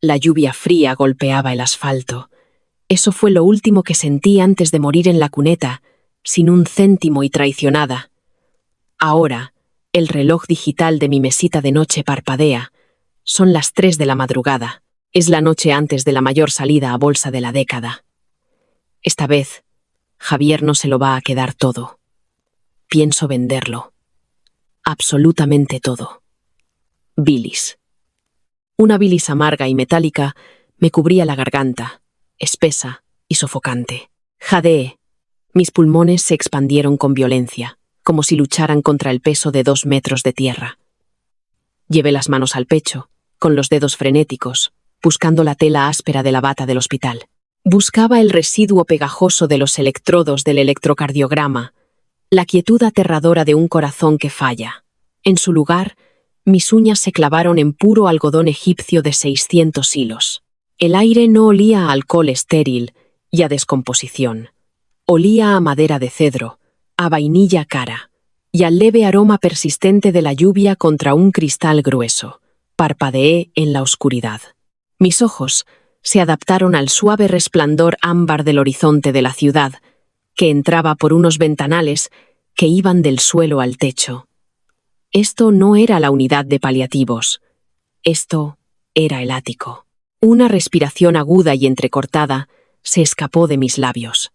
La lluvia fría golpeaba el asfalto. Eso fue lo último que sentí antes de morir en la cuneta, sin un céntimo y traicionada. Ahora, el reloj digital de mi mesita de noche parpadea. Son las 3 de la madrugada. Es la noche antes de la mayor salida a bolsa de la década. Esta vez, Javier no se lo va a quedar todo. Pienso venderlo. Absolutamente todo. Bilis. Una bilis amarga y metálica me cubría la garganta, espesa y sofocante. Jadeé. Mis pulmones se expandieron con violencia, como si lucharan contra el peso de 2 metros de tierra. Llevé las manos al pecho, con los dedos frenéticos, buscando la tela áspera de la bata del hospital. Buscaba el residuo pegajoso de los electrodos del electrocardiograma, la quietud aterradora de un corazón que falla. En su lugar, mis uñas se clavaron en puro algodón egipcio de 600 hilos. El aire no olía a alcohol estéril y a descomposición. Olía a madera de cedro, a vainilla cara y al leve aroma persistente de la lluvia contra un cristal grueso. Parpadeé en la oscuridad. Mis ojos se adaptaron al suave resplandor ámbar del horizonte de la ciudad, que entraba por unos ventanales que iban del suelo al techo. Esto no era la unidad de paliativos. Esto era el ático. Una respiración aguda y entrecortada se escapó de mis labios.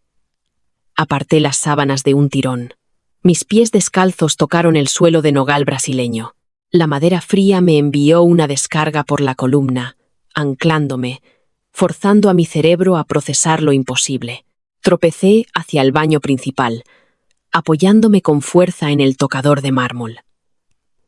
Aparté las sábanas de un tirón. Mis pies descalzos tocaron el suelo de nogal brasileño. La madera fría me envió una descarga por la columna, anclándome, forzando a mi cerebro a procesar lo imposible. Tropecé hacia el baño principal, apoyándome con fuerza en el tocador de mármol.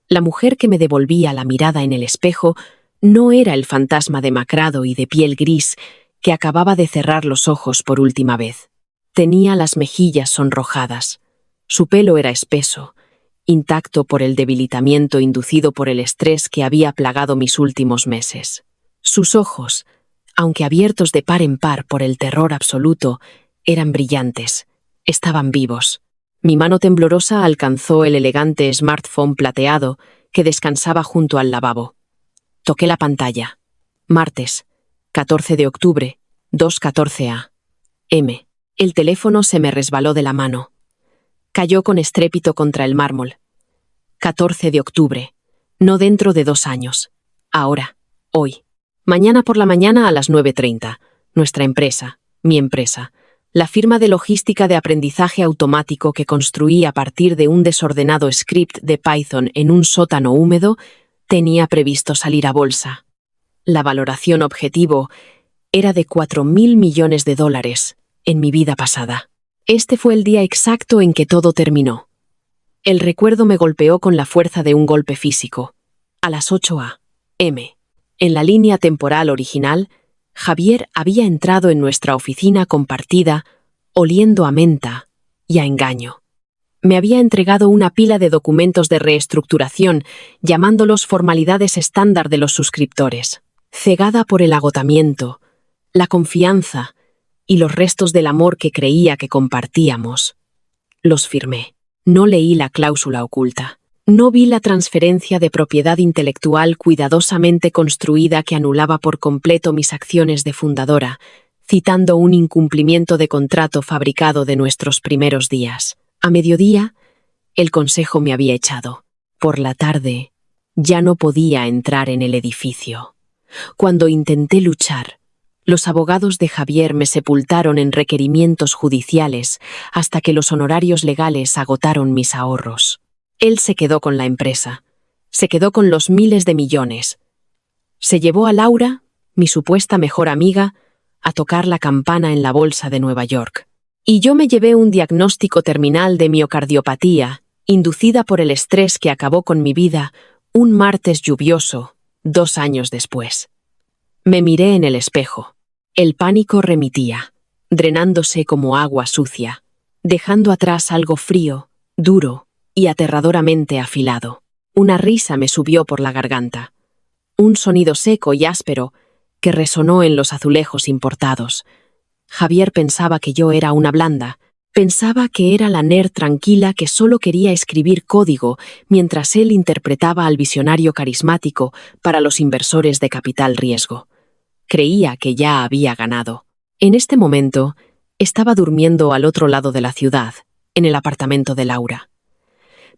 La mujer que me devolvía la mirada en el espejo no era el fantasma demacrado y de piel gris que acababa de cerrar los ojos por última vez. Tenía las mejillas sonrojadas. Su pelo era espeso, intacto por el debilitamiento inducido por el estrés que había plagado mis últimos meses. Sus ojos, aunque abiertos de par en par por el terror absoluto, eran brillantes, estaban vivos. Mi mano temblorosa alcanzó el elegante smartphone plateado que descansaba junto al lavabo. Toqué la pantalla. Martes, 14 de octubre, 2:14 a.m. El teléfono se me resbaló de la mano. Cayó con estrépito contra el mármol. 14 de octubre. No dentro de 2 años. Ahora. Hoy. Mañana por la mañana a las 9:30. Nuestra empresa. Mi empresa. La firma de logística de aprendizaje automático que construí a partir de un desordenado script de Python en un sótano húmedo, tenía previsto salir a bolsa. La valoración objetivo era de $4.000 millones en mi vida pasada. Este fue el día exacto en que todo terminó. El recuerdo me golpeó con la fuerza de un golpe físico. A las 8 a.m. En la línea temporal original, Javier había entrado en nuestra oficina compartida, oliendo a menta y a engaño. Me había entregado una pila de documentos de reestructuración, llamándolos formalidades estándar de los suscriptores. Cegada por el agotamiento, la confianza y los restos del amor que creía que compartíamos, los firmé. No leí la cláusula oculta. No vi la transferencia de propiedad intelectual cuidadosamente construida que anulaba por completo mis acciones de fundadora, citando un incumplimiento de contrato fabricado de nuestros primeros días. A mediodía, el consejo me había echado. Por la tarde, ya no podía entrar en el edificio. Cuando intenté luchar, los abogados de Javier me sepultaron en requerimientos judiciales hasta que los honorarios legales agotaron mis ahorros. Él se quedó con la empresa, se quedó con los miles de millones. Se llevó a Laura, mi supuesta mejor amiga, a tocar la campana en la bolsa de Nueva York. Y yo me llevé un diagnóstico terminal de miocardiopatía, inducida por el estrés que acabó con mi vida un martes lluvioso, 2 años después. Me miré en el espejo. El pánico remitía, drenándose como agua sucia, dejando atrás algo frío, duro y aterradoramente afilado. Una risa me subió por la garganta. Un sonido seco y áspero que resonó en los azulejos importados. Javier pensaba que yo era una blanda, pensaba que era la nerd tranquila que solo quería escribir código mientras él interpretaba al visionario carismático para los inversores de capital riesgo. Creía que ya había ganado. En este momento, estaba durmiendo al otro lado de la ciudad, en el apartamento de Laura.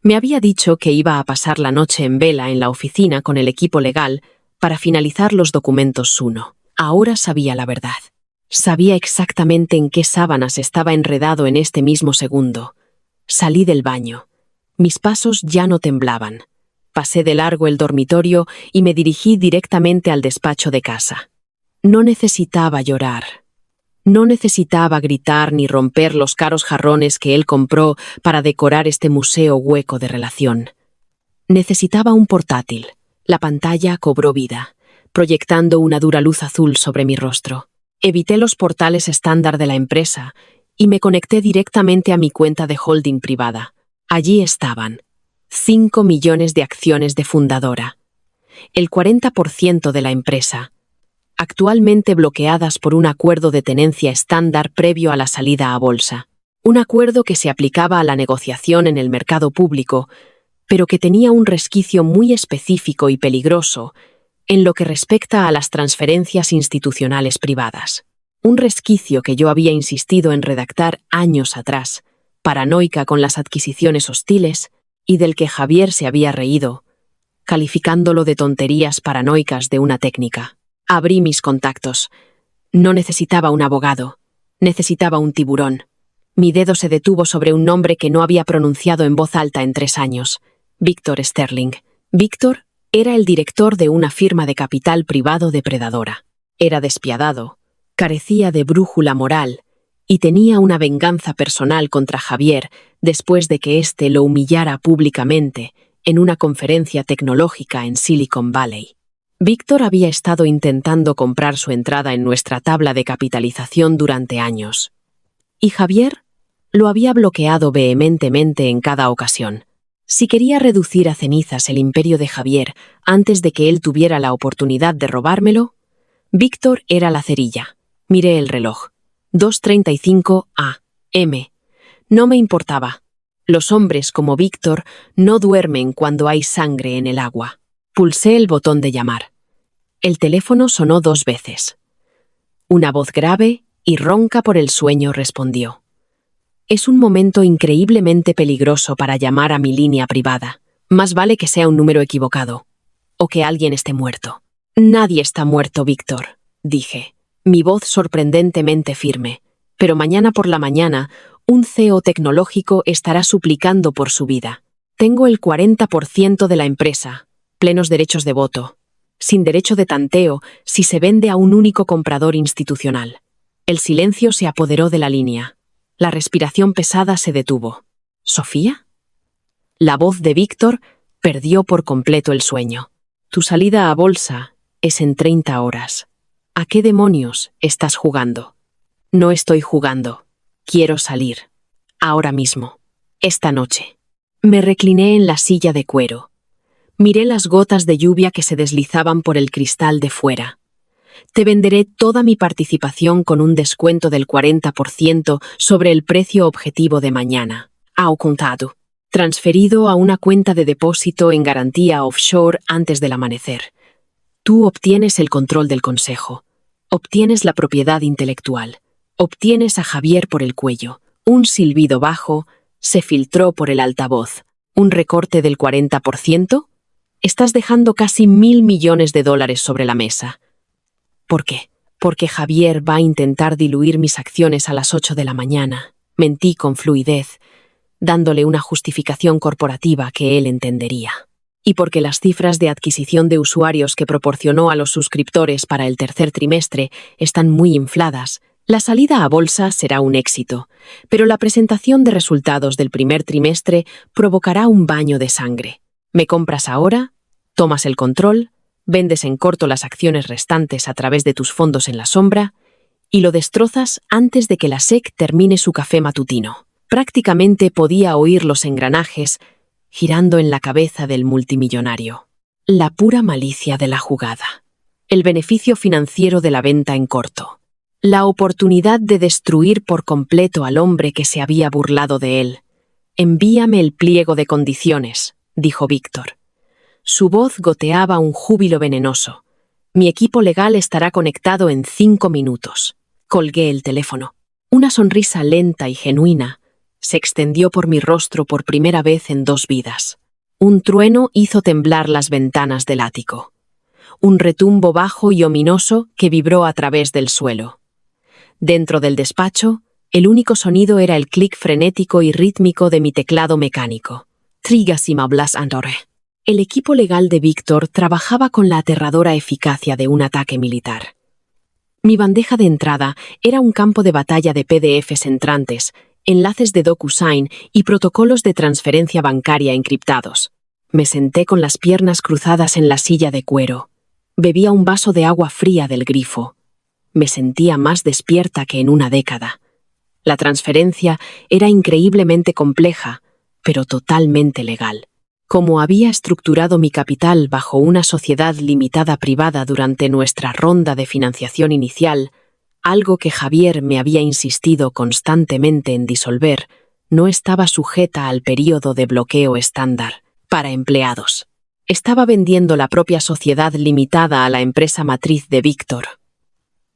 Me había dicho que iba a pasar la noche en vela en la oficina con el equipo legal para finalizar los documentos Suno. Ahora sabía la verdad. Sabía exactamente en qué sábanas estaba enredado en este mismo segundo. Salí del baño. Mis pasos ya no temblaban. Pasé de largo el dormitorio y me dirigí directamente al despacho de casa. No necesitaba llorar. No necesitaba gritar ni romper los caros jarrones que él compró para decorar este museo hueco de relación. Necesitaba un portátil. La pantalla cobró vida, proyectando una dura luz azul sobre mi rostro. Evité los portales estándar de la empresa y me conecté directamente a mi cuenta de holding privada. Allí estaban 5 millones de acciones de fundadora, el 40% de la empresa, actualmente bloqueadas por un acuerdo de tenencia estándar previo a la salida a bolsa. Un acuerdo que se aplicaba a la negociación en el mercado público, pero que tenía un resquicio muy específico y peligroso en lo que respecta a las transferencias institucionales privadas. Un resquicio que yo había insistido en redactar años atrás, paranoica con las adquisiciones hostiles, y del que Javier se había reído, calificándolo de tonterías paranoicas de una técnica. Abrí mis contactos. No necesitaba un abogado, necesitaba un tiburón. Mi dedo se detuvo sobre un nombre que no había pronunciado en voz alta en 3 años. Víctor Sterling. Víctor era el director de una firma de capital privado depredadora. Era despiadado, carecía de brújula moral y tenía una venganza personal contra Javier después de que éste lo humillara públicamente en una conferencia tecnológica en Silicon Valley. Víctor había estado intentando comprar su entrada en nuestra tabla de capitalización durante años. Y Javier lo había bloqueado vehementemente en cada ocasión. Si quería reducir a cenizas el imperio de Javier antes de que él tuviera la oportunidad de robármelo, Víctor era la cerilla. Miré el reloj. 2:35 a.m. No me importaba. Los hombres como Víctor no duermen cuando hay sangre en el agua. Pulsé el botón de llamar. El teléfono sonó 2 veces. Una voz grave y ronca por el sueño respondió. Es un momento increíblemente peligroso para llamar a mi línea privada. Más vale que sea un número equivocado. O que alguien esté muerto. Nadie está muerto, Víctor, dije, mi voz sorprendentemente firme. Pero mañana por la mañana, un CEO tecnológico estará suplicando por su vida. Tengo el 40% de la empresa, plenos derechos de voto, sin derecho de tanteo si se vende a un único comprador institucional. El silencio se apoderó de la línea. La respiración pesada se detuvo. ¿Sofía? La voz de Víctor perdió por completo el sueño. Tu salida a bolsa es en 30 horas. ¿A qué demonios estás jugando? No estoy jugando. Quiero salir. Ahora mismo. Esta noche. Me recliné en la silla de cuero. Miré las gotas de lluvia que se deslizaban por el cristal de fuera. Te venderé toda mi participación con un descuento del 40% sobre el precio objetivo de mañana. Ao contado. Transferido a una cuenta de depósito en garantía offshore antes del amanecer. Tú obtienes el control del consejo. Obtienes la propiedad intelectual. Obtienes a Javier por el cuello. Un silbido bajo se filtró por el altavoz. ¿Un recorte del 40%? Estás dejando casi $1.000 millones sobre la mesa. ¿Por qué? Porque Javier va a intentar diluir mis acciones a las 8 de la mañana. Mentí con fluidez, dándole una justificación corporativa que él entendería. Y porque las cifras de adquisición de usuarios que proporcionó a los suscriptores para el tercer trimestre están muy infladas, la salida a bolsa será un éxito, pero la presentación de resultados del primer trimestre provocará un baño de sangre. ¿Me compras ahora? ¿Tomas el control? ¿Vendes en corto las acciones restantes a través de tus fondos en la sombra? Y lo destrozas antes de que la SEC termine su café matutino. Prácticamente podía oír los engranajes girando en la cabeza del multimillonario. La pura malicia de la jugada. El beneficio financiero de la venta en corto. La oportunidad de destruir por completo al hombre que se había burlado de él. Envíame el pliego de condiciones, dijo Víctor. Su voz goteaba un júbilo venenoso. Mi equipo legal estará conectado en 5 minutos. Colgué el teléfono. Una sonrisa lenta y genuina se extendió por mi rostro por primera vez en 2 vidas. Un trueno hizo temblar las ventanas del ático. Un retumbo bajo y ominoso que vibró a través del suelo. Dentro del despacho, el único sonido era el clic frenético y rítmico de mi teclado mecánico. Trigasima Blas Andore. El equipo legal de Víctor trabajaba con la aterradora eficacia de un ataque militar. Mi bandeja de entrada era un campo de batalla de PDFs entrantes, enlaces de DocuSign y protocolos de transferencia bancaria encriptados. Me senté con las piernas cruzadas en la silla de cuero. Bebía un vaso de agua fría del grifo. Me sentía más despierta que en una década. La transferencia era increíblemente compleja, pero totalmente legal. Como había estructurado mi capital bajo una sociedad limitada privada durante nuestra ronda de financiación inicial, algo que Javier me había insistido constantemente en disolver, no estaba sujeta al período de bloqueo estándar para empleados. Estaba vendiendo la propia sociedad limitada a la empresa matriz de Víctor.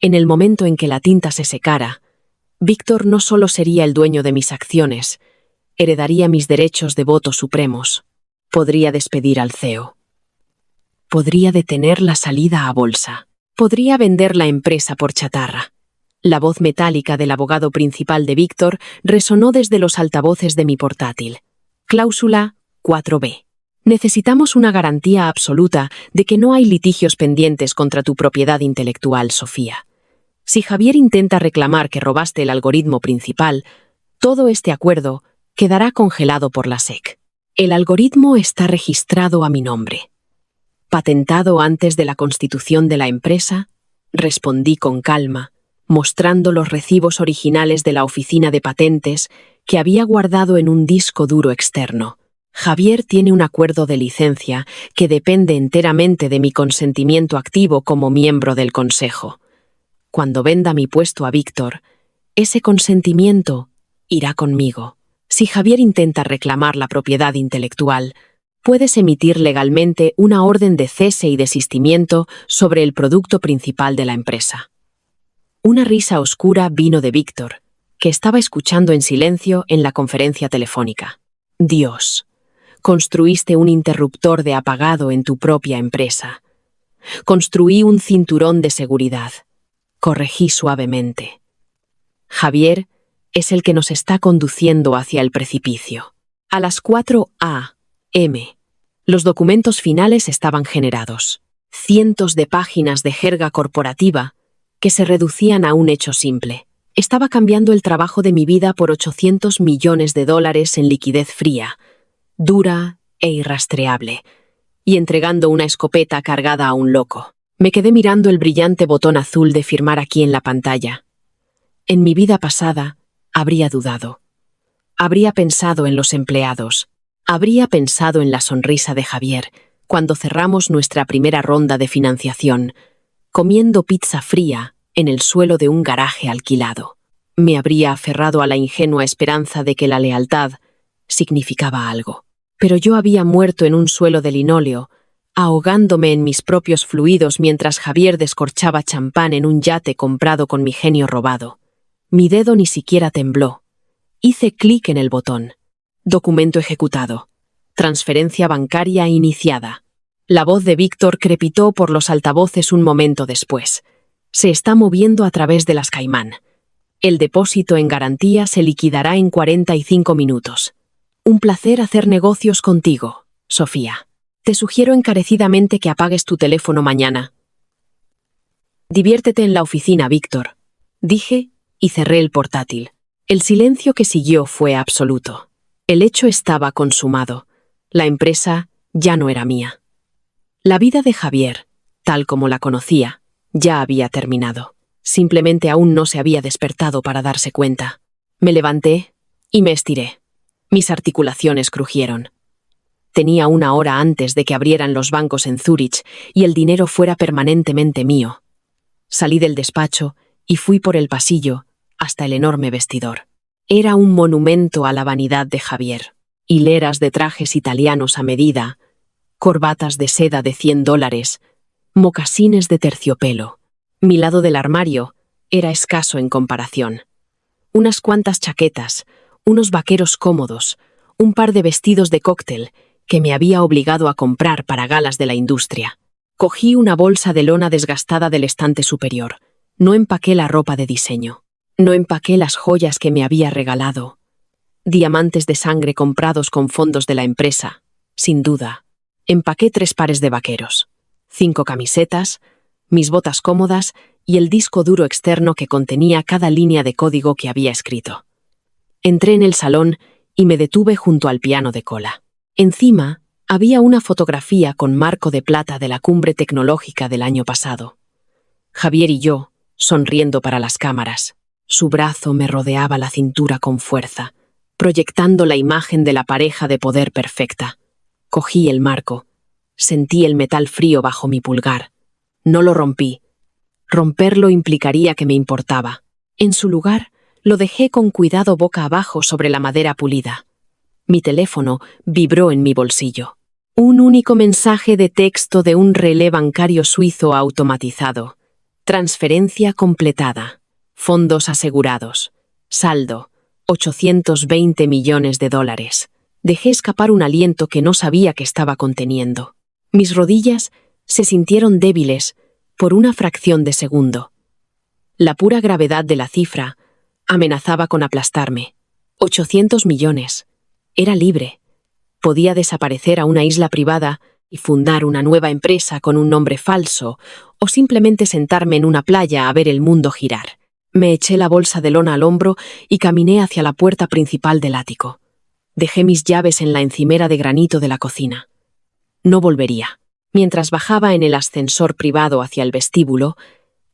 En el momento en que la tinta se secara, Víctor no solo sería el dueño de mis acciones, heredaría mis derechos de voto supremos. Podría despedir al CEO. Podría detener la salida a bolsa. Podría vender la empresa por chatarra. La voz metálica del abogado principal de Víctor resonó desde los altavoces de mi portátil. Cláusula 4b. Necesitamos una garantía absoluta de que no hay litigios pendientes contra tu propiedad intelectual, Sofía. Si Javier intenta reclamar que robaste el algoritmo principal, todo este acuerdo quedará congelado por la SEC. El algoritmo está registrado a mi nombre. Patentado antes de la constitución de la empresa, respondí con calma, mostrando los recibos originales de la oficina de patentes que había guardado en un disco duro externo. Javier tiene un acuerdo de licencia que depende enteramente de mi consentimiento activo como miembro del consejo. Cuando venda mi puesto a Víctor, ese consentimiento irá conmigo. Si Javier intenta reclamar la propiedad intelectual, puedes emitir legalmente una orden de cese y desistimiento sobre el producto principal de la empresa. Una risa oscura vino de Víctor, que estaba escuchando en silencio en la conferencia telefónica. Dios, construiste un interruptor de apagado en tu propia empresa. Construí un cinturón de seguridad. Corregí suavemente. Javier es el que nos está conduciendo hacia el precipicio. A las 4 a.m. Los documentos finales estaban generados. Cientos de páginas de jerga corporativa que se reducían a un hecho simple. Estaba cambiando el trabajo de mi vida por $800 millones en liquidez fría, dura e irrastreable, y entregando una escopeta cargada a un loco. Me quedé mirando el brillante botón azul de firmar aquí en la pantalla. En mi vida pasada, habría dudado. Habría pensado en los empleados. Habría pensado en la sonrisa de Javier cuando cerramos nuestra primera ronda de financiación, comiendo pizza fría en el suelo de un garaje alquilado. Me habría aferrado a la ingenua esperanza de que la lealtad significaba algo. Pero yo había muerto en un suelo de linóleo, ahogándome en mis propios fluidos mientras Javier descorchaba champán en un yate comprado con mi genio robado. Mi dedo ni siquiera tembló. Hice clic en el botón. Documento ejecutado. Transferencia bancaria iniciada. La voz de Víctor crepitó por los altavoces un momento después. Se está moviendo a través de las Caimán. El depósito en garantía se liquidará en 45 minutos. Un placer hacer negocios contigo, Sofía. Te sugiero encarecidamente que apagues tu teléfono mañana. Diviértete en la oficina, Víctor, dije y cerré el portátil. El silencio que siguió fue absoluto. El hecho estaba consumado. La empresa ya no era mía. La vida de Javier, tal como la conocía, ya había terminado. Simplemente aún no se había despertado para darse cuenta. Me levanté y me estiré. Mis articulaciones crujieron. Tenía 1 hora antes de que abrieran los bancos en Zúrich y el dinero fuera permanentemente mío. Salí del despacho y fui por el pasillo hasta el enorme vestidor. Era un monumento a la vanidad de Javier. Hileras de trajes italianos a medida, corbatas de seda de $100, mocasines de terciopelo. Mi lado del armario era escaso en comparación. Unas cuantas chaquetas, unos vaqueros cómodos, un par de vestidos de cóctel que me había obligado a comprar para galas de la industria. Cogí una bolsa de lona desgastada del estante superior. No empaqué la ropa de diseño. No empaqué las joyas que me había regalado. Diamantes de sangre comprados con fondos de la empresa, sin duda. Empaqué 3 pares de vaqueros, 5 camisetas, mis botas cómodas y el disco duro externo que contenía cada línea de código que había escrito. Entré en el salón y me detuve junto al piano de cola. Encima había una fotografía con marco de plata de la cumbre tecnológica del año pasado. Javier y yo, sonriendo para las cámaras. Su brazo me rodeaba la cintura con fuerza, proyectando la imagen de la pareja de poder perfecta. Cogí el marco. Sentí el metal frío bajo mi pulgar. No lo rompí. Romperlo implicaría que me importaba. En su lugar, lo dejé con cuidado boca abajo sobre la madera pulida. Mi teléfono vibró en mi bolsillo. Un único mensaje de texto de un relé bancario suizo automatizado. Transferencia completada. Fondos asegurados. Saldo. 820 millones de dólares. Dejé escapar un aliento que no sabía que estaba conteniendo. Mis rodillas se sintieron débiles por una fracción de segundo. La pura gravedad de la cifra amenazaba con aplastarme. 800 millones. Era libre. Podía desaparecer a una isla privada y fundar una nueva empresa con un nombre falso, o simplemente sentarme en una playa a ver el mundo girar. Me eché la bolsa de lona al hombro y caminé hacia la puerta principal del ático. Dejé mis llaves en la encimera de granito de la cocina. No volvería. Mientras bajaba en el ascensor privado hacia el vestíbulo,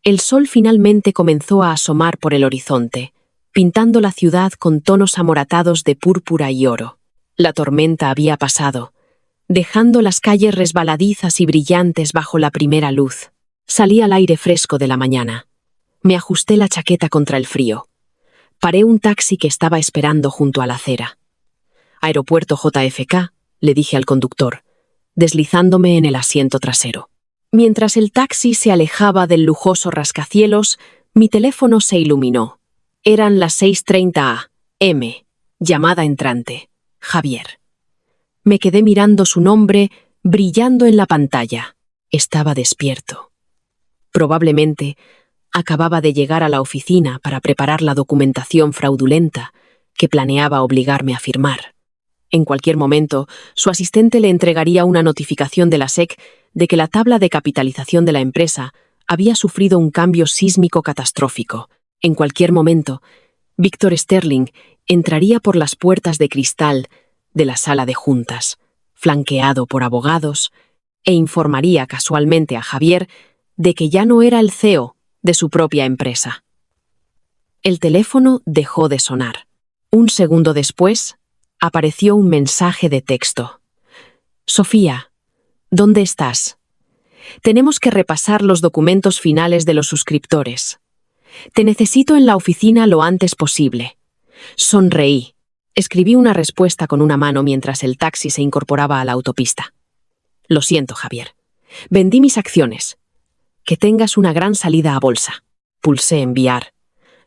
el sol finalmente comenzó a asomar por el horizonte, pintando la ciudad con tonos amoratados de púrpura y oro. La tormenta había pasado, dejando las calles resbaladizas y brillantes bajo la primera luz. Salí al aire fresco de la mañana. Me ajusté la chaqueta contra el frío. Paré un taxi que estaba esperando junto a la acera. Aeropuerto JFK, le dije al conductor, deslizándome en el asiento trasero. Mientras el taxi se alejaba del lujoso rascacielos, mi teléfono se iluminó. Eran las 6:30 a.m. Llamada entrante. Javier. Me quedé mirando su nombre brillando en la pantalla. Estaba despierto. Probablemente acababa de llegar a la oficina para preparar la documentación fraudulenta que planeaba obligarme a firmar. En cualquier momento, su asistente le entregaría una notificación de la SEC de que la tabla de capitalización de la empresa había sufrido un cambio sísmico catastrófico. En cualquier momento, Víctor Sterling entraría por las puertas de cristal de la sala de juntas, flanqueado por abogados, e informaría casualmente a Javier de que ya no era el CEO de su propia empresa. El teléfono dejó de sonar. Un segundo después, apareció un mensaje de texto. Sofía, ¿dónde estás? Tenemos que repasar los documentos finales de los suscriptores. Te necesito en la oficina lo antes posible. Sonreí. Escribí una respuesta con una mano mientras el taxi se incorporaba a la autopista. Lo siento, Javier. Vendí mis acciones. Que tengas una gran salida a bolsa. Pulsé enviar.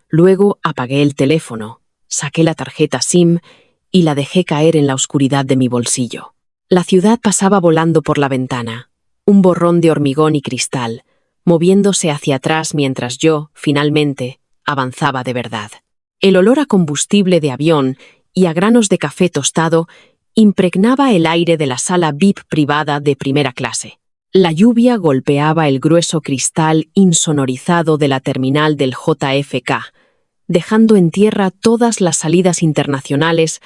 Luego apagué el teléfono, saqué la tarjeta SIM y la dejé caer en la oscuridad de mi bolsillo. La ciudad pasaba volando por la ventana, un borrón de hormigón y cristal, moviéndose hacia atrás mientras yo, finalmente, avanzaba de verdad. El olor a combustible de avión y a granos de café tostado impregnaba el aire de la sala VIP privada de primera clase. La lluvia golpeaba el grueso cristal insonorizado de la terminal del JFK, dejando en tierra todas las salidas internacionales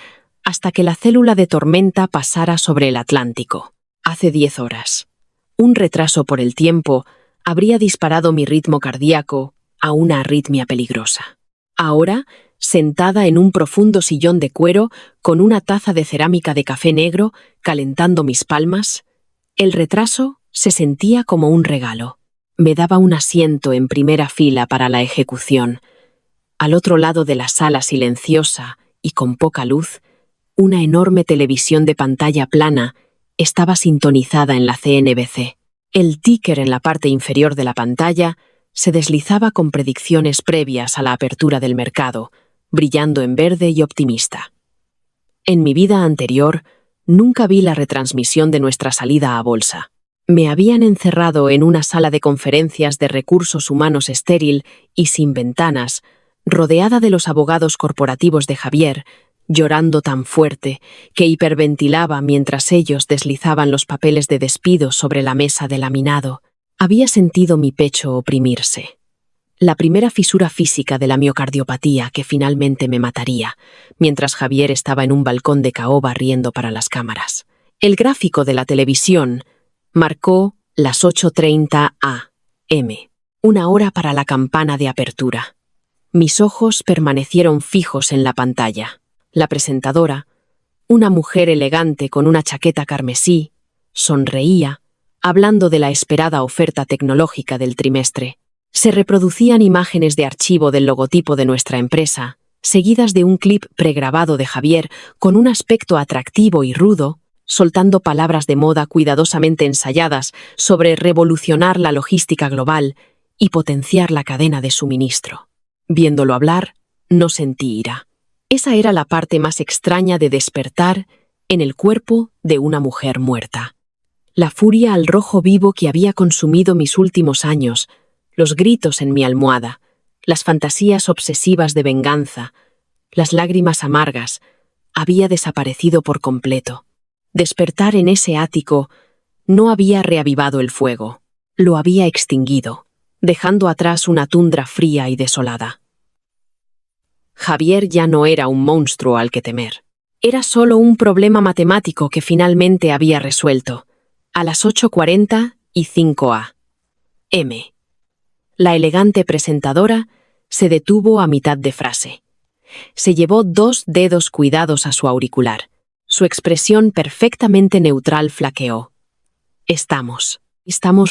hasta que la célula de tormenta pasara sobre el Atlántico. Hace 10 horas. Un retraso por el tiempo habría disparado mi ritmo cardíaco a una arritmia peligrosa. Ahora, sentada en un profundo sillón de cuero con una taza de cerámica de café negro calentando mis palmas, el retraso se sentía como un regalo. Me daba un asiento en primera fila para la ejecución. Al otro lado de la sala silenciosa y con poca luz, una enorme televisión de pantalla plana estaba sintonizada en la CNBC. El ticker en la parte inferior de la pantalla se deslizaba con predicciones previas a la apertura del mercado, brillando en verde y optimista. En mi vida anterior, nunca vi la retransmisión de nuestra salida a bolsa. Me habían encerrado en una sala de conferencias de recursos humanos estéril y sin ventanas, rodeada de los abogados corporativos de Javier, llorando tan fuerte que hiperventilaba mientras ellos deslizaban los papeles de despido sobre la mesa de laminado. Había sentido mi pecho oprimirse. La primera fisura física de la miocardiopatía que finalmente me mataría, mientras Javier estaba en un balcón de caoba riendo para las cámaras. El gráfico de la televisión marcó las 8:30 a.m., una hora para la campana de apertura. Mis ojos permanecieron fijos en la pantalla. La presentadora, una mujer elegante con una chaqueta carmesí, sonreía, hablando de la esperada oferta tecnológica del trimestre. Se reproducían imágenes de archivo del logotipo de nuestra empresa, seguidas de un clip pregrabado de Javier con un aspecto atractivo y rudo, soltando palabras de moda cuidadosamente ensayadas sobre revolucionar la logística global y potenciar la cadena de suministro. Viéndolo hablar, no sentí ira. Esa era la parte más extraña de despertar en el cuerpo de una mujer muerta. La furia al rojo vivo que había consumido mis últimos años, los gritos en mi almohada, las fantasías obsesivas de venganza, las lágrimas amargas, había desaparecido por completo. Despertar en ese ático no había reavivado el fuego, lo había extinguido, dejando atrás una tundra fría y desolada. Javier ya no era un monstruo al que temer. Era solo un problema matemático que finalmente había resuelto. A las 8:45 a.m. La elegante presentadora se detuvo a mitad de frase. Se llevó 2 dedos cuidados a su auricular. Su expresión perfectamente neutral flaqueó. Estamos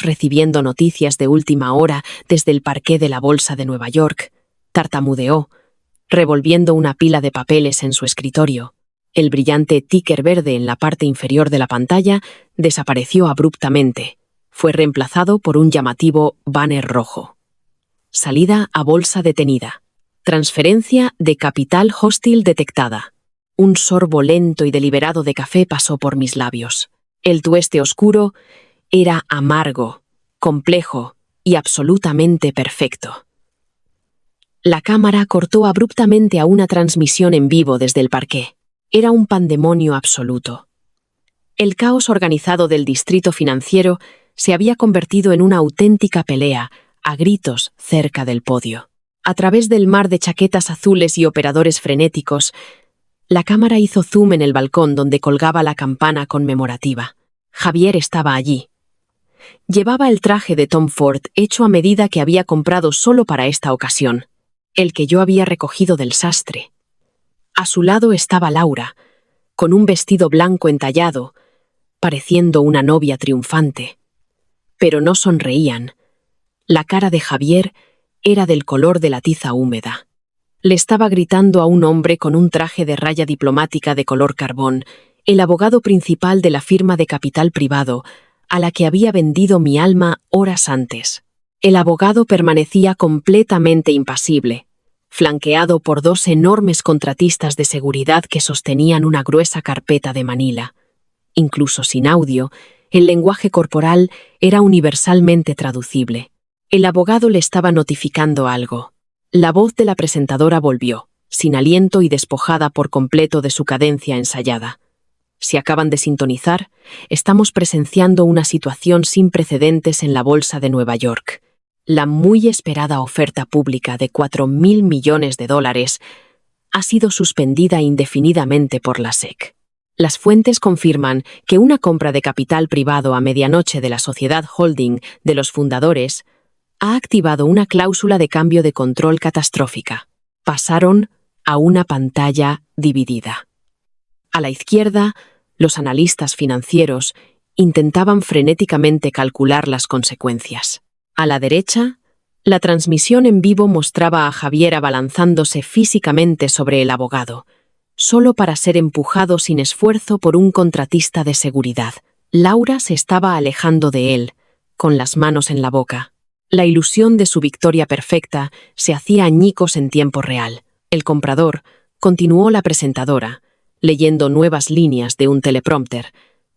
recibiendo noticias de última hora desde el parqué de la Bolsa de Nueva York, tartamudeó, revolviendo una pila de papeles en su escritorio. El brillante ticker verde en la parte inferior de la pantalla desapareció abruptamente. Fue reemplazado por un llamativo banner rojo. Salida a bolsa detenida. Transferencia de capital hostil detectada. Un sorbo lento y deliberado de café pasó por mis labios. El tueste oscuro era amargo, complejo y absolutamente perfecto. La cámara cortó abruptamente a una transmisión en vivo desde el parqué. Era un pandemonio absoluto. El caos organizado del distrito financiero se había convertido en una auténtica pelea, a gritos cerca del podio. A través del mar de chaquetas azules y operadores frenéticos, la cámara hizo zoom en el balcón donde colgaba la campana conmemorativa. Javier estaba allí. Llevaba el traje de Tom Ford hecho a medida que había comprado solo para esta ocasión, el que yo había recogido del sastre. A su lado estaba Laura, con un vestido blanco entallado, pareciendo una novia triunfante. Pero no sonreían. La cara de Javier era del color de la tiza húmeda. Le estaba gritando a un hombre con un traje de raya diplomática de color carbón, el abogado principal de la firma de capital privado, a la que había vendido mi alma horas antes. El abogado permanecía completamente impasible, flanqueado por 2 enormes contratistas de seguridad que sostenían una gruesa carpeta de Manila. Incluso sin audio, el lenguaje corporal era universalmente traducible. El abogado le estaba notificando algo. La voz de la presentadora volvió, sin aliento y despojada por completo de su cadencia ensayada. Si acaban de sintonizar, estamos presenciando una situación sin precedentes en la Bolsa de Nueva York. La muy esperada oferta pública de $4.000 millones ha sido suspendida indefinidamente por la SEC. Las fuentes confirman que una compra de capital privado a medianoche de la sociedad holding de los fundadores ha activado una cláusula de cambio de control catastrófica. Pasaron a una pantalla dividida. A la izquierda, los analistas financieros intentaban frenéticamente calcular las consecuencias. A la derecha, la transmisión en vivo mostraba a Javier abalanzándose físicamente sobre el abogado, solo para ser empujado sin esfuerzo por un contratista de seguridad. Laura se estaba alejando de él, con las manos en la boca. La ilusión de su victoria perfecta se hacía añicos en tiempo real. El comprador, continuó la presentadora, leyendo nuevas líneas de un teleprompter,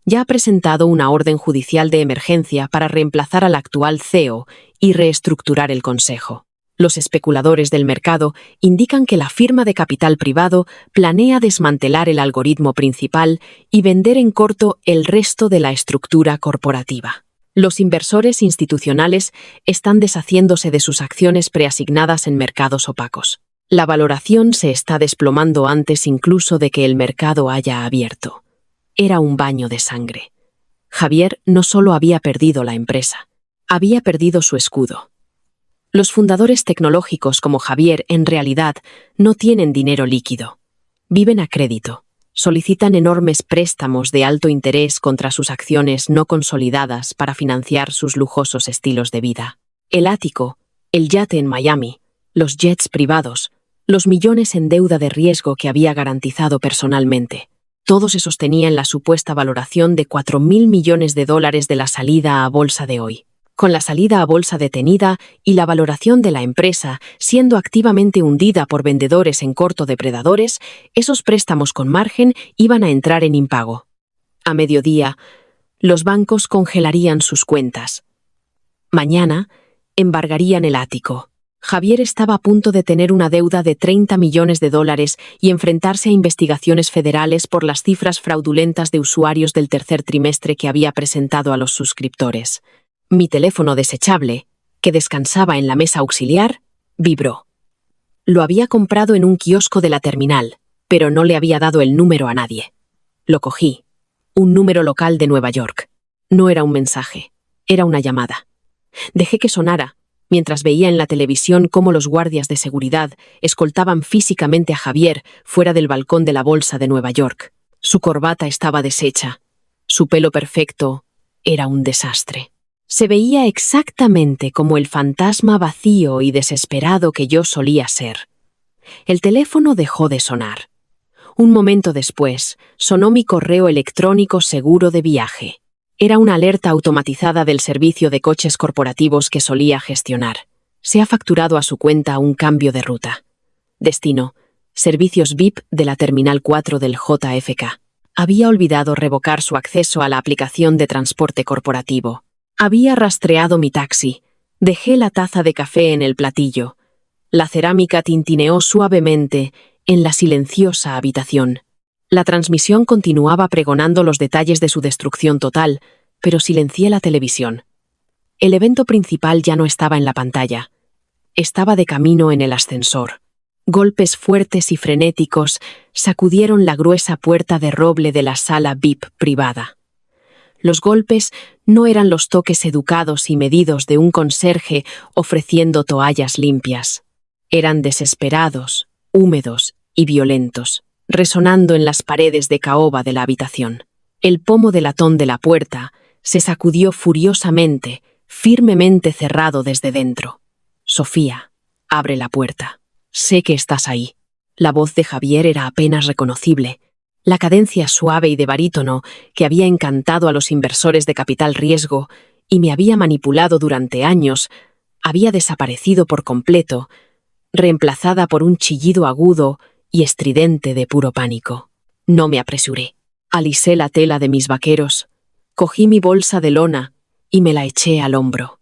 ya ha presentado una orden judicial de emergencia para reemplazar al actual CEO y reestructurar el consejo. Los especuladores del mercado indican que la firma de capital privado planea desmantelar el algoritmo principal y vender en corto el resto de la estructura corporativa. Los inversores institucionales están deshaciéndose de sus acciones preasignadas en mercados opacos. La valoración se está desplomando antes incluso de que el mercado haya abierto. Era un baño de sangre. Javier no solo había perdido la empresa, había perdido su escudo. Los fundadores tecnológicos como Javier en realidad no tienen dinero líquido. Viven a crédito. Solicitan enormes préstamos de alto interés contra sus acciones no consolidadas para financiar sus lujosos estilos de vida. El ático, el yate en Miami, los jets privados, los millones en deuda de riesgo que había garantizado personalmente. Todo se sostenía en la supuesta valoración de $4.000 millones de la salida a bolsa de hoy. Con la salida a bolsa detenida y la valoración de la empresa siendo activamente hundida por vendedores en corto depredadores, esos préstamos con margen iban a entrar en impago. A mediodía, los bancos congelarían sus cuentas. Mañana, embargarían el ático. Javier estaba a punto de tener una deuda de $30 millones y enfrentarse a investigaciones federales por las cifras fraudulentas de usuarios del tercer trimestre que había presentado a los suscriptores. Mi teléfono desechable, que descansaba en la mesa auxiliar, vibró. Lo había comprado en un kiosco de la terminal, pero no le había dado el número a nadie. Lo cogí. Un número local de Nueva York. No era un mensaje, era una llamada. Dejé que sonara, mientras veía en la televisión cómo los guardias de seguridad escoltaban físicamente a Javier fuera del balcón de la bolsa de Nueva York. Su corbata estaba deshecha. Su pelo perfecto era un desastre. Se veía exactamente como el fantasma vacío y desesperado que yo solía ser. El teléfono dejó de sonar. Un momento después, sonó mi correo electrónico seguro de viaje. Era una alerta automatizada del servicio de coches corporativos que solía gestionar. Se ha facturado a su cuenta un cambio de ruta. Destino: servicios VIP de la Terminal 4 del JFK. Había olvidado revocar su acceso a la aplicación de transporte corporativo. Había rastreado mi taxi. Dejé la taza de café en el platillo. La cerámica tintineó suavemente en la silenciosa habitación. La transmisión continuaba pregonando los detalles de su destrucción total, pero silencié la televisión. El evento principal ya no estaba en la pantalla. Estaba de camino en el ascensor. Golpes fuertes y frenéticos sacudieron la gruesa puerta de roble de la sala VIP privada. Los golpes no eran los toques educados y medidos de un conserje ofreciendo toallas limpias. Eran desesperados, húmedos y violentos, resonando en las paredes de caoba de la habitación. El pomo de latón de la puerta se sacudió furiosamente, firmemente cerrado desde dentro. «Sofía, abre la puerta. Sé que estás ahí». La voz de Javier era apenas reconocible. La cadencia suave y de barítono que había encantado a los inversores de capital riesgo y me había manipulado durante años había desaparecido por completo, reemplazada por un chillido agudo y estridente de puro pánico. No me apresuré. Alisé la tela de mis vaqueros, cogí mi bolsa de lona y me la eché al hombro.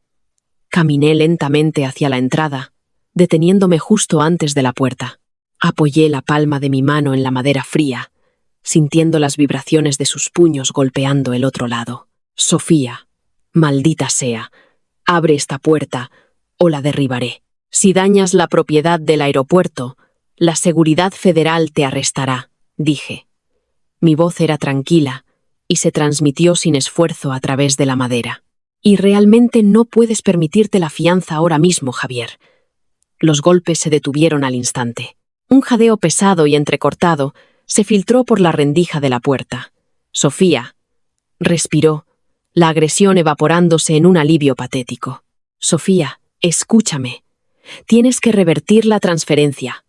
Caminé lentamente hacia la entrada, deteniéndome justo antes de la puerta. Apoyé la palma de mi mano en la madera fría, sintiendo las vibraciones de sus puños golpeando el otro lado. «Sofía, maldita sea, abre esta puerta o la derribaré. Si dañas la propiedad del aeropuerto, la seguridad federal te arrestará», dije. Mi voz era tranquila y se transmitió sin esfuerzo a través de la madera. «Y realmente no puedes permitirte la fianza ahora mismo, Javier». Los golpes se detuvieron al instante. Un jadeo pesado y entrecortado se filtró por la rendija de la puerta. «Sofía», respiró, la agresión evaporándose en un alivio patético. «Sofía, escúchame. Tienes que revertir la transferencia.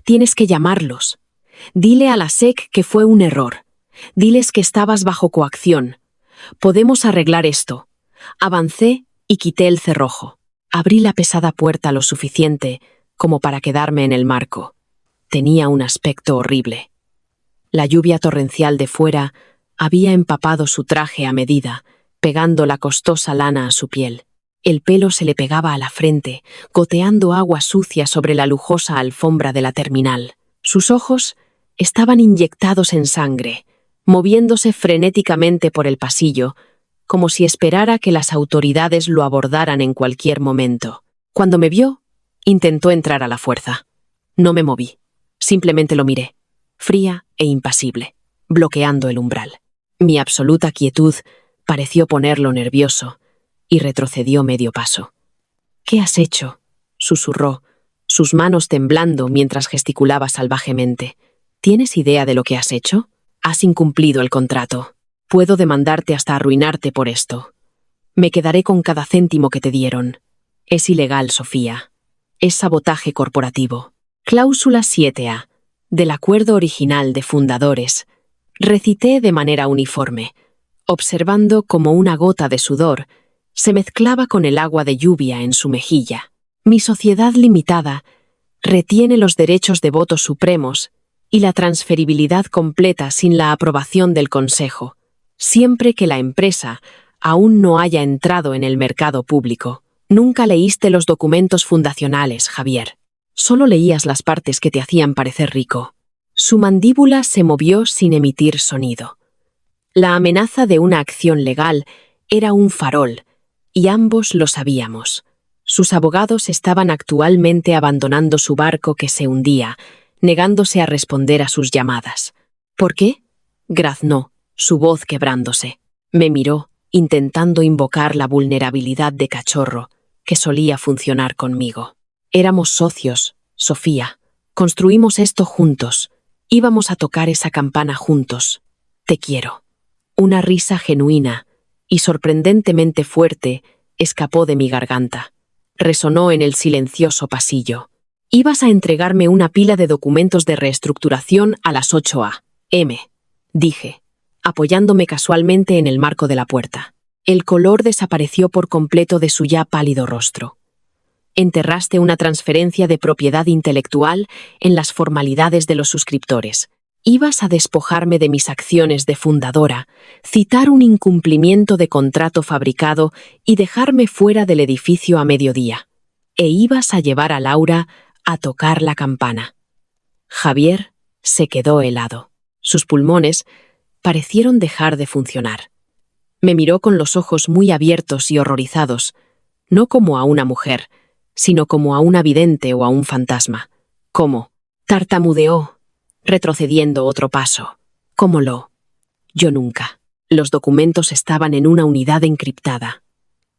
Tienes que llamarlos. Dile a la SEC que fue un error. Diles que estabas bajo coacción. Podemos arreglar esto». Avancé y quité el cerrojo. Abrí la pesada puerta lo suficiente como para quedarme en el marco. Tenía un aspecto horrible. La lluvia torrencial de fuera había empapado su traje a medida, pegando la costosa lana a su piel. El pelo se le pegaba a la frente, goteando agua sucia sobre la lujosa alfombra de la terminal. Sus ojos estaban inyectados en sangre, moviéndose frenéticamente por el pasillo, como si esperara que las autoridades lo abordaran en cualquier momento. Cuando me vio, intentó entrar a la fuerza. No me moví, simplemente lo miré, fría e impasible, bloqueando el umbral. Mi absoluta quietud pareció ponerlo nervioso, y retrocedió medio paso. «¿Qué has hecho?», susurró, sus manos temblando mientras gesticulaba salvajemente. «¿Tienes idea de lo que has hecho? Has incumplido el contrato. Puedo demandarte hasta arruinarte por esto. Me quedaré con cada céntimo que te dieron. Es ilegal, Sofía. Es sabotaje corporativo». Cláusula 7A, del acuerdo original de fundadores. Recité de manera uniforme, observando cómo una gota de sudor se mezclaba con el agua de lluvia en su mejilla. Mi sociedad limitada retiene los derechos de votos supremos y la transferibilidad completa sin la aprobación del Consejo, siempre que la empresa aún no haya entrado en el mercado público. Nunca leíste los documentos fundacionales, Javier. Solo leías las partes que te hacían parecer rico. Su mandíbula se movió sin emitir sonido. La amenaza de una acción legal era un farol, y ambos lo sabíamos. Sus abogados estaban actualmente abandonando su barco que se hundía, negándose a responder a sus llamadas. ¿Por qué?, graznó, su voz quebrándose. Me miró, intentando invocar la vulnerabilidad de cachorro que solía funcionar conmigo. Éramos socios, Sofía. Construimos esto juntos. Íbamos a tocar esa campana juntos. Te quiero. Una risa genuina y sorprendentemente fuerte escapó de mi garganta. Resonó en el silencioso pasillo. Ibas a entregarme una pila de documentos de reestructuración a las 8 a.m., dije, apoyándome casualmente en el marco de la puerta. El color desapareció por completo de su ya pálido rostro. Enterraste una transferencia de propiedad intelectual en las formalidades de los suscriptores. Ibas a despojarme de mis acciones de fundadora, citar un incumplimiento de contrato fabricado y dejarme fuera del edificio a mediodía. E ibas a llevar a Laura a tocar la campana. Javier se quedó helado. Sus pulmones parecieron dejar de funcionar. Me miró con los ojos muy abiertos y horrorizados, no como a una mujer, sino como a una vidente o a un fantasma. ¿Cómo? Tartamudeó, retrocediendo otro paso. ¿Cómo lo? Yo nunca. Los documentos estaban en una unidad encriptada.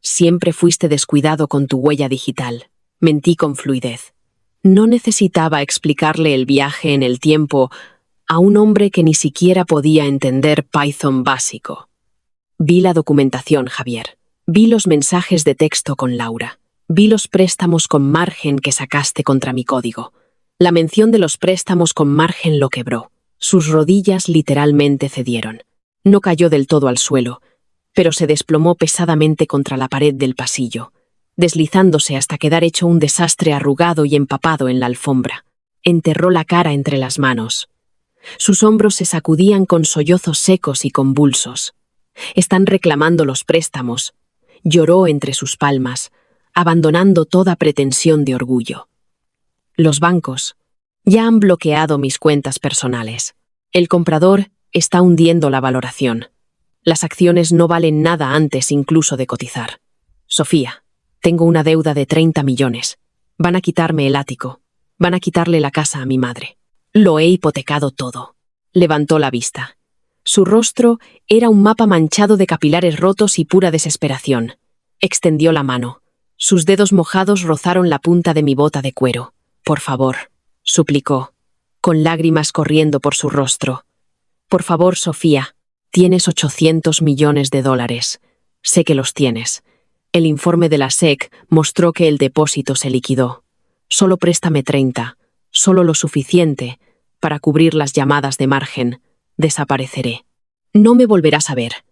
Siempre fuiste descuidado con tu huella digital. Mentí con fluidez. No necesitaba explicarle el viaje en el tiempo a un hombre que ni siquiera podía entender Python básico. Vi la documentación, Javier. Vi los mensajes de texto con Laura. Vi los préstamos con margen que sacaste contra mi código. La mención de los préstamos con margen lo quebró. Sus rodillas literalmente cedieron. No cayó del todo al suelo, pero se desplomó pesadamente contra la pared del pasillo, deslizándose hasta quedar hecho un desastre arrugado y empapado en la alfombra. Enterró la cara entre las manos. Sus hombros se sacudían con sollozos secos y convulsos. Están reclamando los préstamos. Lloró entre sus palmas, abandonando toda pretensión de orgullo. Los bancos ya han bloqueado mis cuentas personales. El comprador está hundiendo la valoración. Las acciones no valen nada antes incluso de cotizar. Sofía, tengo una deuda de 30 millones. Van a quitarme el ático. Van a quitarle la casa a mi madre. Lo he hipotecado todo. Levantó la vista. Su rostro era un mapa manchado de capilares rotos y pura desesperación. Extendió la mano. Sus dedos mojados rozaron la punta de mi bota de cuero. «Por favor», suplicó, con lágrimas corriendo por su rostro. «Por favor, Sofía, tienes 800 millones de dólares. Sé que los tienes. El informe de la SEC mostró que el depósito se liquidó. Solo préstame 30, solo lo suficiente para cubrir las llamadas de margen. Desapareceré. No me volverás a ver.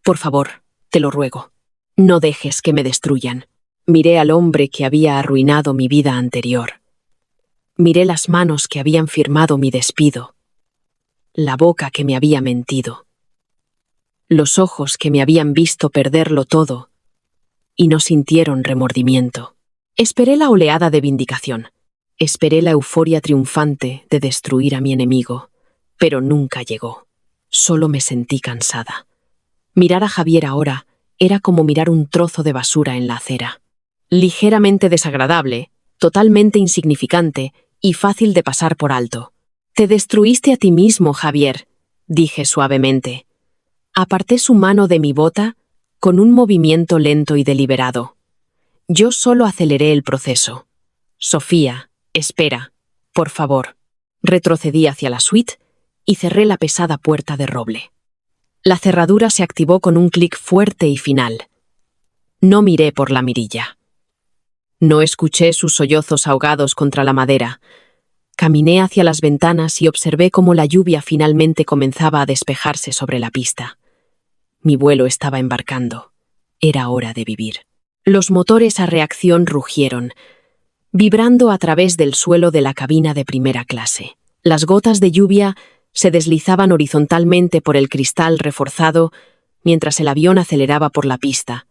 Por favor, te lo ruego». No dejes que me destruyan. Miré al hombre que había arruinado mi vida anterior. Miré las manos que habían firmado mi despido, la boca que me había mentido, los ojos que me habían visto perderlo todo y no sintieron remordimiento. Esperé la oleada de vindicación, esperé la euforia triunfante de destruir a mi enemigo, pero nunca llegó. Solo me sentí cansada. Mirar a Javier ahora era como mirar un trozo de basura en la acera. Ligeramente desagradable, totalmente insignificante y fácil de pasar por alto. Te destruiste a ti mismo, Javier, dije suavemente. Aparté su mano de mi bota con un movimiento lento y deliberado. Yo solo aceleré el proceso. Sofía, espera, por favor. Retrocedí hacia la suite y cerré la pesada puerta de roble. La cerradura se activó con un clic fuerte y final. No miré por la mirilla. No escuché sus sollozos ahogados contra la madera. Caminé hacia las ventanas y observé cómo la lluvia finalmente comenzaba a despejarse sobre la pista. Mi vuelo estaba embarcando. Era hora de vivir. Los motores a reacción rugieron, vibrando a través del suelo de la cabina de primera clase. Las gotas de lluvia se deslizaban horizontalmente por el cristal reforzado mientras el avión aceleraba por la pista,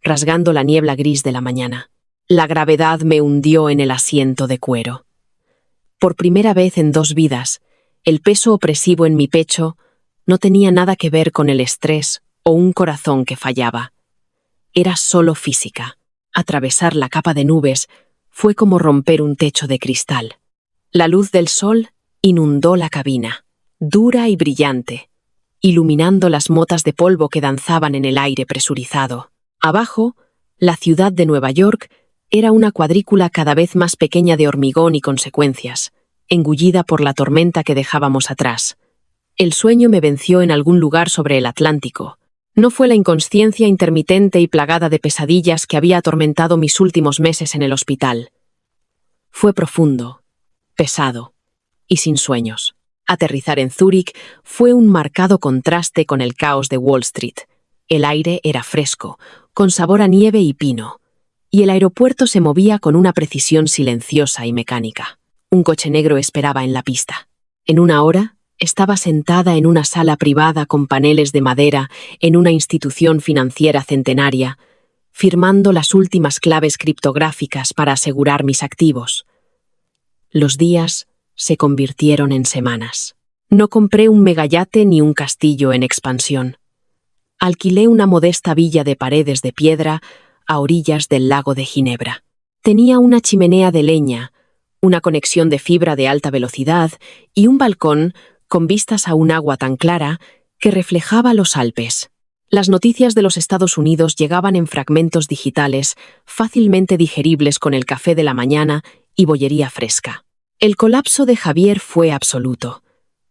rasgando la niebla gris de la mañana. La gravedad me hundió en el asiento de cuero. Por primera vez en 2 vidas, el peso opresivo en mi pecho no tenía nada que ver con el estrés o un corazón que fallaba. Era solo física. Atravesar la capa de nubes fue como romper un techo de cristal. La luz del sol inundó la cabina, dura y brillante, iluminando las motas de polvo que danzaban en el aire presurizado. Abajo, la ciudad de Nueva York era una cuadrícula cada vez más pequeña de hormigón y consecuencias, engullida por la tormenta que dejábamos atrás. El sueño me venció en algún lugar sobre el Atlántico. No fue la inconsciencia intermitente y plagada de pesadillas que había atormentado mis últimos meses en el hospital. Fue profundo, pesado y sin sueños. Aterrizar en Zúrich fue un marcado contraste con el caos de Wall Street. El aire era fresco, con sabor a nieve y pino, y el aeropuerto se movía con una precisión silenciosa y mecánica. Un coche negro esperaba en la pista. En 1 hora, estaba sentada en una sala privada con paneles de madera en una institución financiera centenaria, firmando las últimas claves criptográficas para asegurar mis activos. Los días se convirtieron en semanas. No compré un megayate ni un castillo en expansión. Alquilé una modesta villa de paredes de piedra a orillas del lago de Ginebra. Tenía una chimenea de leña, una conexión de fibra de alta velocidad y un balcón con vistas a un agua tan clara que reflejaba los Alpes. Las noticias de los Estados Unidos llegaban en fragmentos digitales, fácilmente digeribles con el café de la mañana y bollería fresca. El colapso de Javier fue absoluto.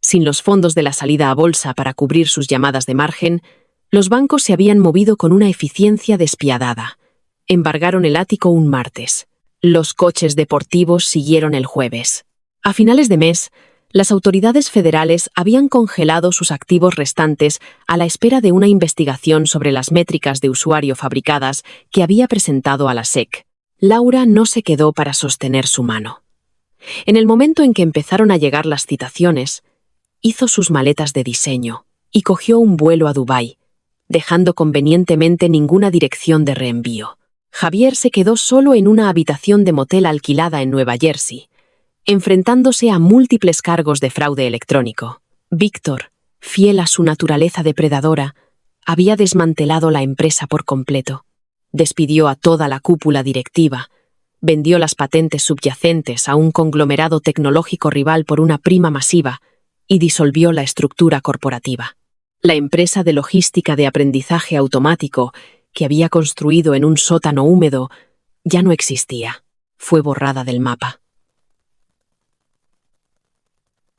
Sin los fondos de la salida a bolsa para cubrir sus llamadas de margen, los bancos se habían movido con una eficiencia despiadada. Embargaron el ático un martes. Los coches deportivos siguieron el jueves. A finales de mes, las autoridades federales habían congelado sus activos restantes a la espera de una investigación sobre las métricas de usuario fabricadas que había presentado a la SEC. Laura no se quedó para sostener su mano. En el momento en que empezaron a llegar las citaciones, hizo sus maletas de diseño y cogió un vuelo a Dubái, dejando convenientemente ninguna dirección de reenvío. Javier se quedó solo en una habitación de motel alquilada en Nueva Jersey, enfrentándose a múltiples cargos de fraude electrónico. Víctor, fiel a su naturaleza depredadora, había desmantelado la empresa por completo. Despidió a toda la cúpula directiva, vendió las patentes subyacentes a un conglomerado tecnológico rival por una prima masiva y disolvió la estructura corporativa. La empresa de logística de aprendizaje automático que había construido en un sótano húmedo ya no existía. Fue borrada del mapa.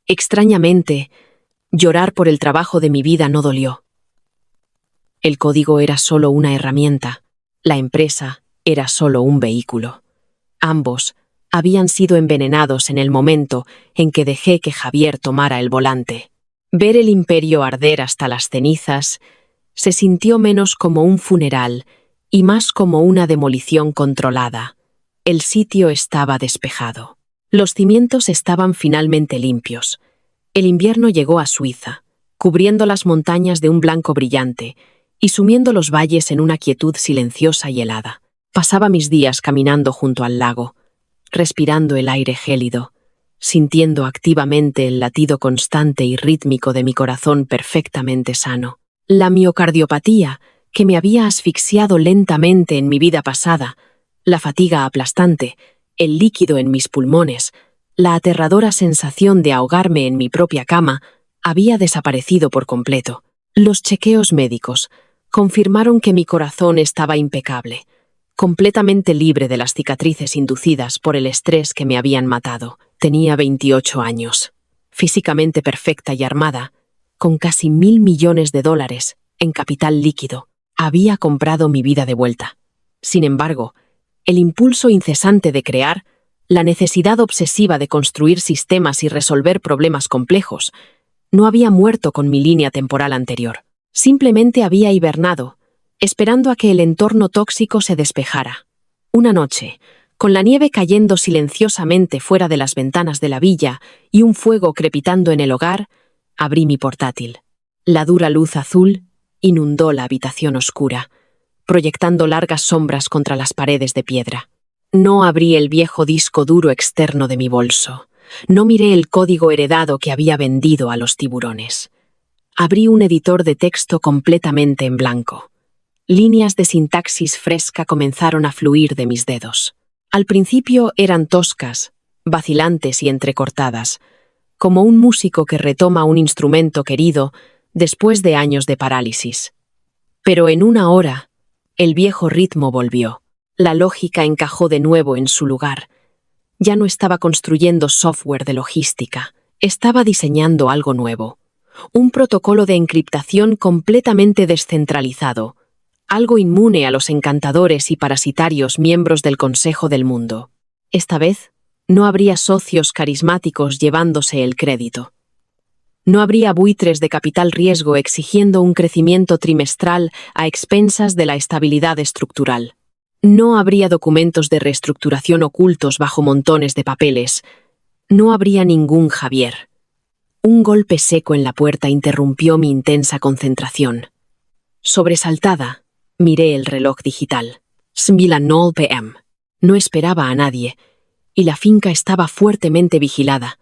Extrañamente, llorar por el trabajo de mi vida no dolió. El código era solo una herramienta, la empresa era solo un vehículo. Ambos habían sido envenenados en el momento en que dejé que Javier tomara el volante. Ver el imperio arder hasta las cenizas se sintió menos como un funeral y más como una demolición controlada. El sitio estaba despejado. Los cimientos estaban finalmente limpios. El invierno llegó a Suiza, cubriendo las montañas de un blanco brillante y sumiendo los valles en una quietud silenciosa y helada. Pasaba mis días caminando junto al lago, respirando el aire gélido, sintiendo activamente el latido constante y rítmico de mi corazón perfectamente sano. La miocardiopatía, que me había asfixiado lentamente en mi vida pasada, la fatiga aplastante, el líquido en mis pulmones, la aterradora sensación de ahogarme en mi propia cama, había desaparecido por completo. Los chequeos médicos confirmaron que mi corazón estaba impecable, completamente libre de las cicatrices inducidas por el estrés que me habían matado. Tenía 28 años, físicamente perfecta y armada, con casi $1.000 millones en capital líquido. Había comprado mi vida de vuelta. Sin embargo, el impulso incesante de crear, la necesidad obsesiva de construir sistemas y resolver problemas complejos, no había muerto con mi línea temporal anterior. Simplemente había hibernado, esperando a que el entorno tóxico se despejara. Una noche, con la nieve cayendo silenciosamente fuera de las ventanas de la villa y un fuego crepitando en el hogar, abrí mi portátil. La dura luz azul inundó la habitación oscura, proyectando largas sombras contra las paredes de piedra. No abrí el viejo disco duro externo de mi bolso. No miré el código heredado que había vendido a los tiburones. Abrí un editor de texto completamente en blanco. Líneas de sintaxis fresca comenzaron a fluir de mis dedos. Al principio eran toscas, vacilantes y entrecortadas, como un músico que retoma un instrumento querido después de años de parálisis. Pero en una hora, el viejo ritmo volvió. La lógica encajó de nuevo en su lugar. Ya no estaba construyendo software de logística, estaba diseñando algo nuevo. Un protocolo de encriptación completamente descentralizado, algo inmune a los encantadores y parasitarios miembros del Consejo del Mundo. Esta vez, no habría socios carismáticos llevándose el crédito. No habría buitres de capital riesgo exigiendo un crecimiento trimestral a expensas de la estabilidad estructural. No habría documentos de reestructuración ocultos bajo montones de papeles. No habría ningún Javier. Un golpe seco en la puerta interrumpió mi intensa concentración. Sobresaltada, miré el reloj digital. 9 p.m. No esperaba a nadie, y la finca estaba fuertemente vigilada.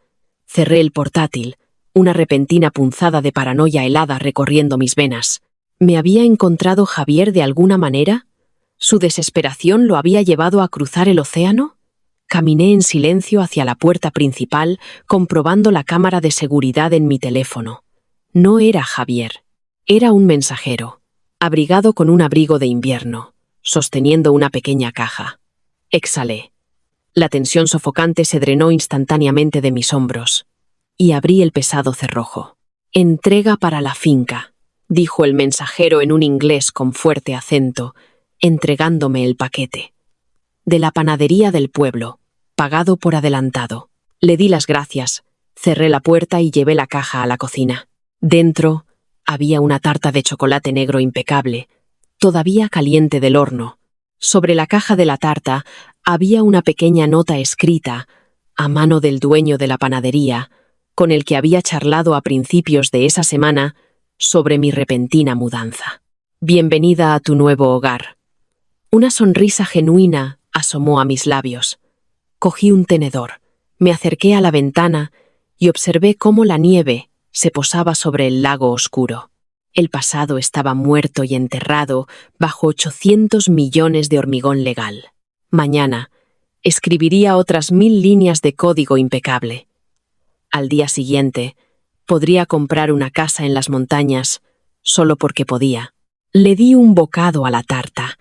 Cerré el portátil, una repentina punzada de paranoia helada recorriendo mis venas. ¿Me había encontrado Javier de alguna manera? ¿Su desesperación lo había llevado a cruzar el océano? Caminé en silencio hacia la puerta principal, comprobando la cámara de seguridad en mi teléfono. No era Javier. Era un mensajero, abrigado con un abrigo de invierno, sosteniendo una pequeña caja. Exhalé. La tensión sofocante se drenó instantáneamente de mis hombros, y abrí el pesado cerrojo. «Entrega para la finca», dijo el mensajero en un inglés con fuerte acento, entregándome el paquete. «De la panadería del pueblo, pagado por adelantado». Le di las gracias, cerré la puerta y llevé la caja a la cocina. Dentro había una tarta de chocolate negro impecable, todavía caliente del horno. Sobre la caja de la tarta había una pequeña nota escrita, a mano del dueño de la panadería, con el que había charlado a principios de esa semana sobre mi repentina mudanza. «Bienvenida a tu nuevo hogar». Una sonrisa genuina asomó a mis labios. Cogí un tenedor, me acerqué a la ventana y observé cómo la nieve se posaba sobre el lago oscuro. El pasado estaba muerto y enterrado bajo 800 millones de hormigón legal. Mañana escribiría otras 1.000 líneas de código impecable. Al día siguiente, podría comprar una casa en las montañas solo porque podía. Le di un bocado a la tarta.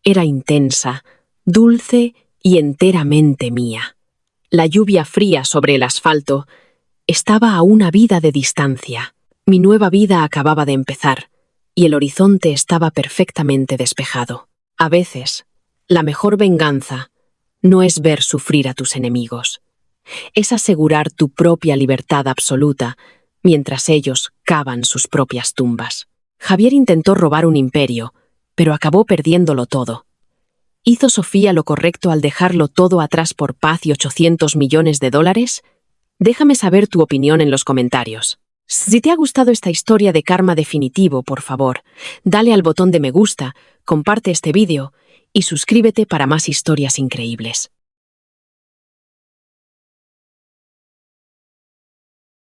Era intensa, dulce y enteramente mía. La lluvia fría sobre el asfalto estaba a una vida de distancia. Mi nueva vida acababa de empezar, y el horizonte estaba perfectamente despejado. A veces, la mejor venganza no es ver sufrir a tus enemigos. Es asegurar tu propia libertad absoluta mientras ellos cavan sus propias tumbas. Javier intentó robar un imperio, pero acabó perdiéndolo todo. ¿Hizo Sofía lo correcto al dejarlo todo atrás por paz y 800 millones de dólares? Déjame saber tu opinión en los comentarios. Si te ha gustado esta historia de karma definitivo, por favor, dale al botón de me gusta, comparte este vídeo y suscríbete para más historias increíbles.